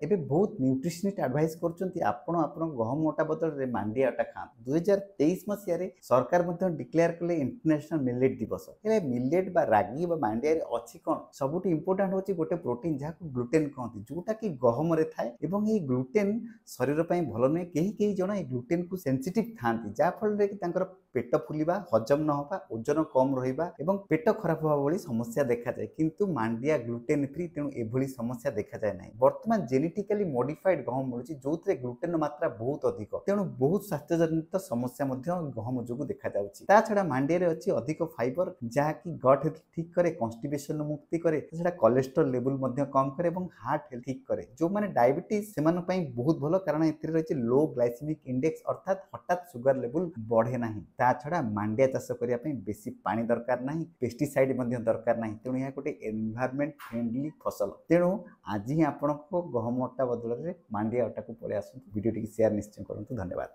ଏବେ ବହୁତ nutritionist advice କରୁଛନ୍ତି ଆପଣ ଗହମ ଅଟା ବଦଳରେ ମାଣ୍ଡିଆ ଅଟା ଖାଆନ୍ତୁ। 2023 ମସିହାରେ ସରକାର ମଧ୍ୟ ଡିକ୍ଲେୟାର କଲେ ଇଣ୍ଟରନ୍ୟାସନାଲ ମିଲେଟ୍ ଦିବସ। ହେଲେ ମିଲେଟ୍ ବା ରାଗି ବା ମାଣ୍ଡିଆରେ ଅଛି କ'ଣ? ସବୁଠୁ ଇମ୍ପୋର୍ଟାଣ୍ଟ ହେଉଛି ଗୋଟେ ପ୍ରୋଟିନ୍ ଯାହାକୁ ଗ୍ଲୁଟେନ୍ କହନ୍ତି, ଯୋଉଟାକି ଗହମରେ ଥାଏ ଏବଂ ଏହି ଗ୍ଲୁଟେନ୍ ଶରୀର ପାଇଁ ଭଲ ନୁହେଁ। କେହି ଜଣ ଏହି ଗ୍ଲୁଟେନ୍କୁ ସେନ୍ସିଟିଭ୍ ଥାଆନ୍ତି, ଯାହାଫଳରେ କି ତାଙ୍କର ପେଟ ଫୁଲିବା, ହଜମ ନ ହେବା, ଓଜନ କମ୍ ରହିବା ଏବଂ ପେଟ ଖରାପ ହେବା ଭଳି ସମସ୍ୟା ଦେଖାଯାଏ। କିନ୍ତୁ ମାଣ୍ଡିଆ ଗ୍ଲୁଟେନ୍ ଫ୍ରି, ତେଣୁ ଏଭଳି ସମସ୍ୟା ଦେଖାଯାଏ ନାହିଁ। ବର୍ତ୍ତମାନ ଜେନେଟିକାଲି ମଡିଫାଇଡ୍ ଗହମ ମିଳୁଛି, ଯୋଉଥିରେ ଗ୍ଲୁଟେନ୍ର ମାତ୍ରା ବହୁତ ଅଧିକ, ତେଣୁ ବହୁତ ସ୍ୱାସ୍ଥ୍ୟଜନିତ ସମସ୍ୟା ମଧ୍ୟ ଗହମ ଯୋଗୁଁ ଦେଖାଯାଉଛି। ତା ଛଡ଼ା ମାଣ୍ଡିଆରେ ଅଛି ଅଧିକ ଫାଇବର, ଯାହାକି ଗଟ୍ ହେଲ୍ଥ ଠିକ୍ କରେ, କନଷ୍ଟିପେସନ ମୁକ୍ତି କରେ, ସେଟା କୋଲେଷ୍ଟ୍ରଲ ଲେବୁଲ୍ ମଧ୍ୟ କମ୍ କରେ ଏବଂ ହାର୍ଟ ହେଲ୍ଥ ଠିକ୍ କରେ। ଯେଉଁମାନେ ଡାଇବେଟିସ୍ ସେମାନଙ୍କ ପାଇଁ ବହୁତ ଭଲ, କାରଣ ଏଥିରେ ରହିଛି ଲୋ ଗ୍ଲାଇସେମିକ୍ ଇଣ୍ଡେକ୍ସ, ଅର୍ଥାତ୍ ହଠାତ୍ ସୁଗାର ଲେବୁଲ୍ ବଢ଼େ ନାହିଁ। ତା ଛଡ଼ା ମାଣ୍ଡିଆ ଚାଷ କରିବା ପାଇଁ ବେଶୀ ପାଣି ଦରକାର ନାହିଁ, ପେଷ୍ଟିସାଇଡ୍ ମଧ୍ୟ ଦରକାର ନାହିଁ, ତେଣୁ ଏହା ଗୋଟେ ଏନଭାୟରମେଣ୍ଟ ଫ୍ରେଣ୍ଡଲି ଫସଲ। ତେଣୁ ଆଜି ହିଁ ଆପଣଙ୍କ ଗହମ ଅଟା ବଦଳରେ ମାଣ୍ଡିଆ ଅଟାକୁ ପଳେଇ ଆସନ୍ତୁ। ଭିଡ଼ିଓଟିକୁ ସେୟାର ନିଶ୍ଚୟ କରନ୍ତୁ। ଧନ୍ୟବାଦ।